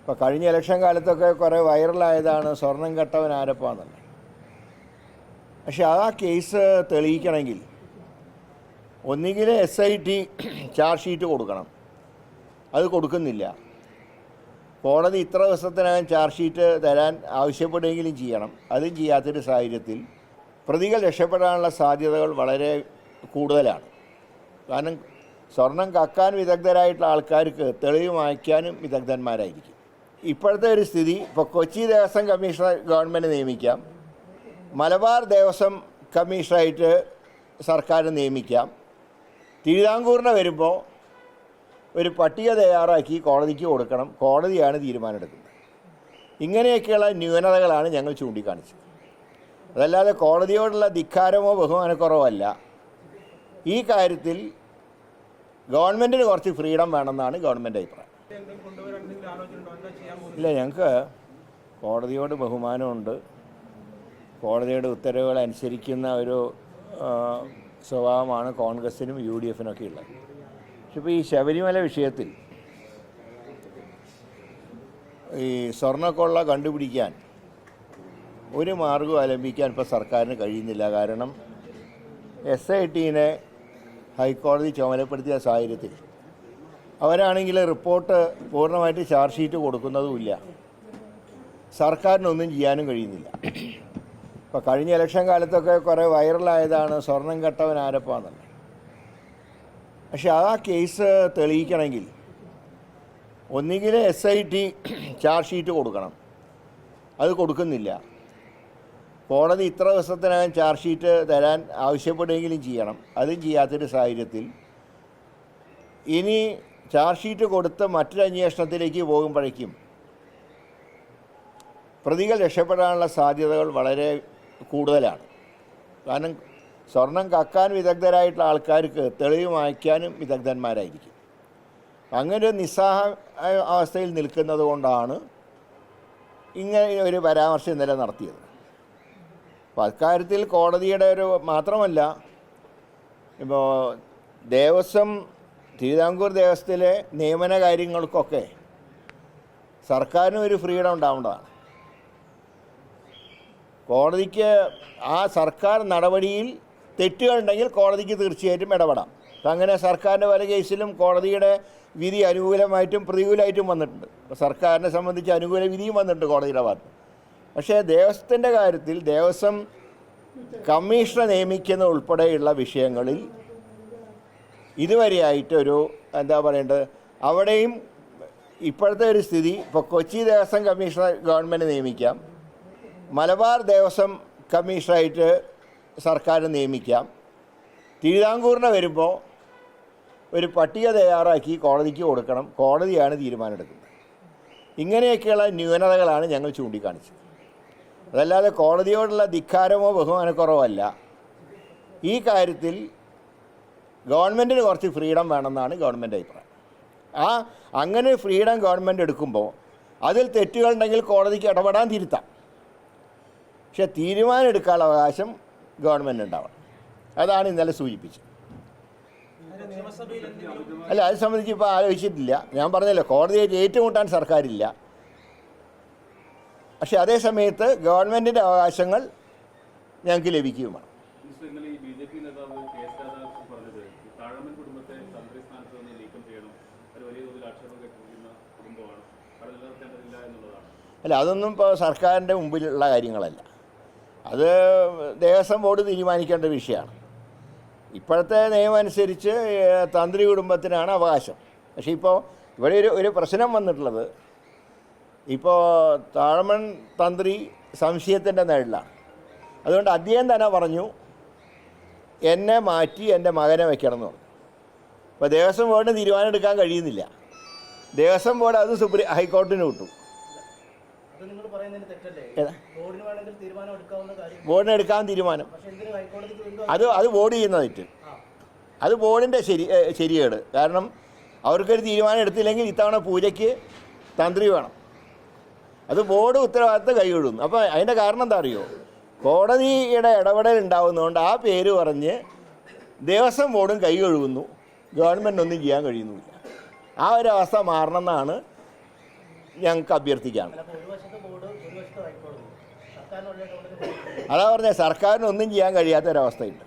ഇപ്പോൾ കഴിഞ്ഞ ഇലക്ഷൻ കാലത്തൊക്കെ കുറേ വൈറലായതാണ് സ്വർണം കെട്ടവൻ ആരപ്പാന്നുള്ളത്. പക്ഷെ ആ കേസ് തെളിയിക്കണമെങ്കിൽ ഒന്നുകിൽ SIT ചാർജ് ഷീറ്റ് കൊടുക്കണം. അത് കൊടുക്കുന്നില്ല. കോടതി ഇത്ര ദിവസത്തിനകം ചാർജ് ഷീറ്റ് തരാൻ ആവശ്യപ്പെടുകയെങ്കിലും ചെയ്യണം. അതും ചെയ്യാത്തൊരു സാഹചര്യത്തിൽ പ്രതികൾ രക്ഷപ്പെടാനുള്ള സാധ്യതകൾ വളരെ കൂടുതലാണ്. കാരണം സ്വർണം കക്കാൻ വിദഗ്ധരായിട്ടുള്ള ആൾക്കാർക്ക് തെളിവ് മായ്ക്കാനും വിദഗ്ധന്മാരായിരിക്കും. ഇപ്പോഴത്തെ ഒരു സ്ഥിതി, ഇപ്പോൾ കൊച്ചി ദേവസ്വം കമ്മീഷണർ ഗവൺമെൻറ് നിയമിക്കാം, മലബാർ ദേവസ്വം കമ്മീഷണറായിട്ട് സർക്കാർ നിയമിക്കാം. തിരുവിതാംകൂറിന് വരുമ്പോൾ ഒരു പട്ടിക തയ്യാറാക്കി കോടതിക്ക് കൊടുക്കണം. കോടതിയാണ് തീരുമാനമെടുക്കുന്നത്. ഇങ്ങനെയൊക്കെയുള്ള ന്യൂനതകളാണ് ഞങ്ങൾ ചൂണ്ടിക്കാണിച്ചത്. അതല്ലാതെ കോടതിയോടുള്ള ധിക്കാരമോ ബഹുമാനക്കുറവോ അല്ല. ഈ കാര്യത്തിൽ ഗവൺമെൻറ്റിന് കുറച്ച് ഫ്രീഡം വേണമെന്നാണ് ഗവൺമെൻറ് അഭിപ്രായം. ഇല്ല, ഞങ്ങൾക്ക് കോടതിയോട് ബഹുമാനമുണ്ട്. കോടതിയുടെ ഉത്തരവുകൾ അനുസരിക്കുന്ന ഒരു സ്വഭാവമാണ് കോൺഗ്രസിനും UDF-നും ഒക്കെ ഉള്ളത്. പക്ഷെ ഇപ്പോൾ ഈ ശബരിമല വിഷയത്തിൽ ഈ സ്വർണ്ണക്കൊള്ള കണ്ടുപിടിക്കാൻ ഒരു മാർഗവും അവലംബിക്കാൻ ഇപ്പോൾ സർക്കാരിന് കഴിയുന്നില്ല. കാരണം SIT-നെ ഹൈക്കോടതി ചുമതലപ്പെടുത്തിയ സാഹചര്യത്തിൽ അവരാണെങ്കിൽ റിപ്പോർട്ട് പൂർണ്ണമായിട്ട് ചാർജ് ഷീറ്റ് കൊടുക്കുന്നതുമില്ല. സർക്കാരിനൊന്നും ചെയ്യാനും കഴിയുന്നില്ല. ഇപ്പോൾ കഴിഞ്ഞ ഇലക്ഷൻ കാലത്തൊക്കെ കുറേ വൈറലായതാണ് സ്വർണം കെട്ടവൻ ആരപ്പാന്നുള്ളത്. പക്ഷെ ആ കേസ് തെളിയിക്കണമെങ്കിൽ ഒന്നുകിൽ SIT ചാർജ് ഷീറ്റ് കൊടുക്കണം. അത് കൊടുക്കുന്നില്ല. കോടതി ഇത്ര ദിവസത്തിനകം ചാർജ് ഷീറ്റ് തരാൻ ആവശ്യപ്പെടുകയെങ്കിലും ചെയ്യണം. അതും ചെയ്യാത്തൊരു സാഹചര്യത്തിൽ ഇനി ചാർജ് ഷീറ്റ് കൊടുത്ത് മറ്റൊരു അന്വേഷണത്തിലേക്ക് പോകുമ്പോഴേക്കും പ്രതികൾ രക്ഷപ്പെടാനുള്ള സാധ്യതകൾ വളരെ കൂടുതലാണ്. കാരണം സ്വർണം കക്കാൻ വിദഗ്ധരായിട്ടുള്ള ആൾക്കാർക്ക് തെളിവ് മായ്ക്കാനും വിദഗ്ധന്മാരായിരിക്കും. അങ്ങനെ ഒരു നിസ്സഹായ അവസ്ഥയിൽ നിൽക്കുന്നത് കൊണ്ടാണ് ഇങ്ങനെ ഒരു പരാമർശം ഇന്നലെ നടത്തിയത്. അപ്പോൾ അക്കാര്യത്തിൽ കോടതിയുടെ ഒരു മാത്രമല്ല, ഇപ്പോൾ ദേവസ്വം തിരുവിതാംകൂർ ദേവസ്വത്തിലെ നിയമന കാര്യങ്ങൾക്കൊക്കെ സർക്കാരിനും ഒരു ഫ്രീഡം ഉണ്ടാവേണ്ടതാണ്. കോടതിക്ക് ആ സർക്കാർ നടപടിയിൽ തെറ്റുകളുണ്ടെങ്കിൽ കോടതിക്ക് തീർച്ചയായിട്ടും ഇടപെടാം. അപ്പം അങ്ങനെ സർക്കാരിൻ്റെ പല കേസിലും കോടതിയുടെ വിധി അനുകൂലമായിട്ടും പ്രതികൂലമായിട്ടും വന്നിട്ടുണ്ട്. അപ്പോൾ സർക്കാരിനെ സംബന്ധിച്ച് അനുകൂല വിധിയും വന്നിട്ടുണ്ട് കോടതിയുടെ ഭാഗത്ത്. പക്ഷേ ദേവസ്വത്തിൻ്റെ കാര്യത്തിൽ ദേവസ്വം കമ്മീഷണറെ നിയമിക്കുന്ന ഉൾപ്പെടെയുള്ള വിഷയങ്ങളിൽ ഇതുവരെയായിട്ടൊരു എന്താ പറയേണ്ടത്, അവിടെയും ഇപ്പോഴത്തെ ഒരു സ്ഥിതി, ഇപ്പോൾ കൊച്ചി ദേവസ്വം കമ്മീഷണർ ഗവൺമെൻറ് നിയമിക്കാം, മലബാർ ദേവസ്വം കമ്മീഷണറായിട്ട് സർക്കാർ നിയമിക്കാം. തിരുവിതാംകൂറിന് വരുമ്പോൾ ഒരു പട്ടിക തയ്യാറാക്കി കോടതിക്ക് കൊടുക്കണം. കോടതിയാണ് തീരുമാനമെടുക്കുന്നത്. ഇങ്ങനെയൊക്കെയുള്ള ന്യൂനതകളാണ് ഞങ്ങൾ ചൂണ്ടിക്കാണിച്ചത്. അതല്ലാതെ കോടതിയോടുള്ള ധിക്കാരമോ ബഹുമാനക്കുറവോ അല്ല. ഈ കാര്യത്തിൽ ഗവൺമെൻറ്റിന് കുറച്ച് ഫ്രീഡം വേണമെന്നാണ് ഗവൺമെൻറ് അഭിപ്രായം. അങ്ങനെ ഫ്രീഡം ഗവൺമെൻറ് എടുക്കുമ്പോൾ അതിൽ തെറ്റുകളുണ്ടെങ്കിൽ കോടതിക്ക് ഇടപെടാൻ തിരുത്താം. പക്ഷെ തീരുമാനം എടുക്കാനുള്ള അവകാശം ഗവൺമെൻറ് ഉണ്ടാവണം. അതാണ് ഇന്നലെ സൂചിപ്പിച്ചത്. അല്ല, അത് സംബന്ധിച്ച് ഇപ്പോൾ ആലോചിച്ചിട്ടില്ല. ഞാൻ പറഞ്ഞല്ലോ, കോടതിയായിട്ട് ഏറ്റുമുട്ടാൻ സർക്കാരില്ല. പക്ഷെ അതേ സമയത്ത് ഗവൺമെൻറ്റിൻ്റെ അവകാശങ്ങൾ ഞങ്ങൾക്ക് ലഭിക്കുകയുമാണ്. അല്ല, അതൊന്നും ഇപ്പോൾ സർക്കാരിൻ്റെ മുമ്പിലുള്ള കാര്യങ്ങളല്ല. അത് ദേവസ്വം ബോർഡ് തീരുമാനിക്കേണ്ട വിഷയമാണ്. ഇപ്പോഴത്തെ നിയമം അനുസരിച്ച് തന്ത്രി കുടുംബത്തിനാണ് അവകാശം. പക്ഷേ ഇപ്പോൾ ഇവിടെ ഒരു പ്രശ്നം വന്നിട്ടുള്ളത്, ഇപ്പോൾ താഴമൺ തന്ത്രി സംശയത്തിൻ്റെ നിഴലിലാണ്. അതുകൊണ്ട് അദ്ദേഹം തന്നെ പറഞ്ഞു, എന്നെ മാറ്റി എൻ്റെ മകനെ വയ്ക്കണം എന്ന് പറഞ്ഞു. ഇപ്പോൾ ദേവസ്വം ബോർഡിന് തീരുമാനം എടുക്കാൻ കഴിയുന്നില്ല. ദേവസ്വം ബോർഡ് അത് ഹൈക്കോടതിന് വിട്ടു. ബോർഡിന് എടുക്കാൻ തീരുമാനം അത് ബോർഡ് ചെയ്യുന്ന തെറ്റ്. അത് ബോർഡിൻ്റെ ശരിയേട്. കാരണം അവർക്കൊരു തീരുമാനം എടുത്തില്ലെങ്കിൽ ഇത്തവണ പൂജയ്ക്ക് തന്ത്രി വേണം. അത് ബോർഡ് ഉത്തരവാദിത്തം കൈകൊള്ളുന്നു. അപ്പോൾ അതിൻ്റെ കാരണം എന്താ അറിയോ? കോടതിയുടെ ഇടപെടൽ ഉണ്ടാകുന്നതുകൊണ്ട് ആ പേര് പറഞ്ഞ് ദേവസ്വം ബോർഡും കൈ കഴുകുന്നു, ഗവൺമെൻറ് ഒന്നും ചെയ്യാൻ കഴിയുന്നുമില്ല. ആ ഒരു അവസ്ഥ മാറണമെന്നാണ് ഞങ്ങൾക്ക് അഭ്യർത്ഥിക്കുകയാണ്. അതാ പറഞ്ഞത്, സർക്കാരിനൊന്നും ചെയ്യാൻ കഴിയാത്തൊരവസ്ഥയുണ്ട്.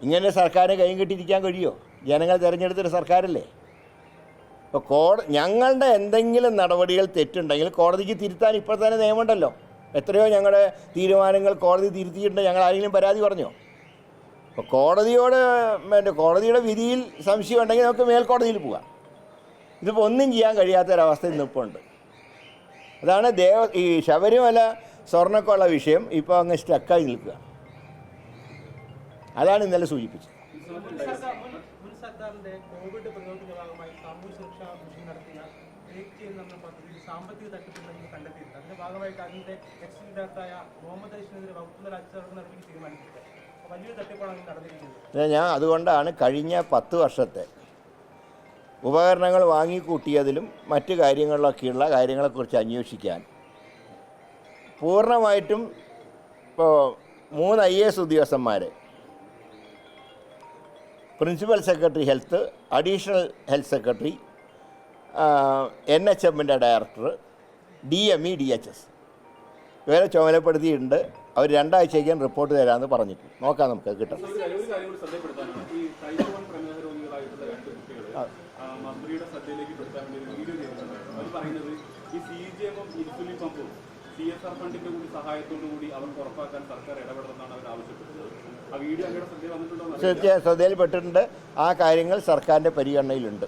ഇങ്ങനെ സർക്കാരിന് കൈയും കെട്ടിയിരിക്കാൻ കഴിയുമോ? ജനങ്ങൾ തിരഞ്ഞെടുത്തൊരു സർക്കാരല്ലേ. ഇപ്പോൾ ഞങ്ങളുടെ എന്തെങ്കിലും നടപടികൾ തെറ്റുണ്ടെങ്കിൽ കോടതിക്ക് തിരുത്താൻ ഇപ്പോൾ തന്നെ നിയമമുണ്ടല്ലോ. എത്രയോ ഞങ്ങളുടെ തീരുമാനങ്ങൾ കോടതി തിരുത്തിയിട്ടുണ്ട്. ഞങ്ങൾ ആരെങ്കിലും പരാതി പറഞ്ഞോ? അപ്പോൾ കോടതിയുടെ വിധിയിൽ സംശയം ഉണ്ടെങ്കിൽ നമുക്ക് മേൽക്കോടതിയിൽ പോകാം. ഇതിപ്പോൾ ഒന്നും ചെയ്യാൻ കഴിയാത്തൊരവസ്ഥ ഇന്നിപ്പോൾ ഉണ്ട്. അതാണ് ഈ ശബരിമല സ്വർണ്ണക്കൊള്ള വിഷയം ഇപ്പോൾ അങ്ങ് സ്റ്റക്കായി നിൽക്കുക. അതാണ് ഇന്നലെ സൂചിപ്പിച്ചത്. ഞാൻ അതുകൊണ്ടാണ് കഴിഞ്ഞ 10 വർഷത്തെ ഉപകരണങ്ങൾ വാങ്ങിക്കൂട്ടിയതിലും മറ്റു കാര്യങ്ങളിലൊക്കെയുള്ള കാര്യങ്ങളെക്കുറിച്ച് അന്വേഷിക്കാൻ പൂർണ്ണമായിട്ടും ഇപ്പോൾ 3 IAS ഉദ്യോഗസ്ഥന്മാരെ, principal secretary health, additional health secretary, NHMൻ്റെ ഡയറക്ടർ, DME, DHS ഇവരെ ചുമതലപ്പെടുത്തിയിട്ടുണ്ട്. അവർ 2 ആഴ്ചയ്ക്കും റിപ്പോർട്ട് തരാമെന്ന് പറഞ്ഞിട്ടുണ്ട്. നോക്കാം, നമുക്ക് കിട്ടും. ശ്രദ്ധയിൽപ്പെട്ടിട്ടുണ്ട്. ആ കാര്യങ്ങൾ സർക്കാരിൻ്റെ പരിഗണനയിലുണ്ട്.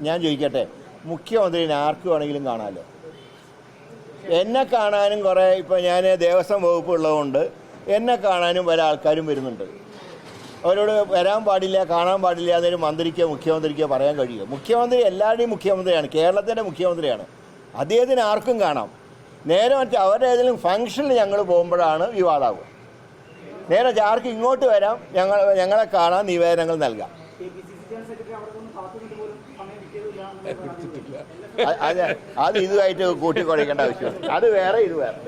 ഞാൻ ചോദിക്കട്ടെ, മുഖ്യമന്ത്രിനെ ആർക്ക് വേണമെങ്കിലും കാണാമല്ലോ. എന്നെ കാണാനും കുറേ, ഇപ്പോൾ ഞാൻ ദേവസ്വം വകുപ്പ് ഉള്ളതുകൊണ്ട് എന്നെ കാണാനും പല ആൾക്കാരും വരുന്നുണ്ട്. അവരോട് വരാൻ പാടില്ല, കാണാൻ പാടില്ല എന്നൊരു മന്ത്രിക്കോ മുഖ്യമന്ത്രിക്കോ പറയാൻ കഴിയുമോ? മുഖ്യമന്ത്രി എല്ലാവരുടെയും മുഖ്യമന്ത്രിയാണ്, കേരളത്തിൻ്റെ മുഖ്യമന്ത്രിയാണ്. അദ്ദേഹത്തിന് ആർക്കും കാണാം. നേരെ മറ്റേ അവരുടെ ഏതെങ്കിലും ഫംഗ്ഷനിൽ ഞങ്ങൾ പോകുമ്പോഴാണ് വിവാദമാകുക. നേരെ ആർക്ക് ഇങ്ങോട്ട് വരാം, ഞങ്ങളെ കാണാൻ നിവേദനങ്ങൾ നൽകാം. അത് ഇതുമായിട്ട് കൂട്ടിക്കുഴയ്ക്കേണ്ട ആവശ്യമാണ്. അത് വേറെ, ഇത് വേറെ.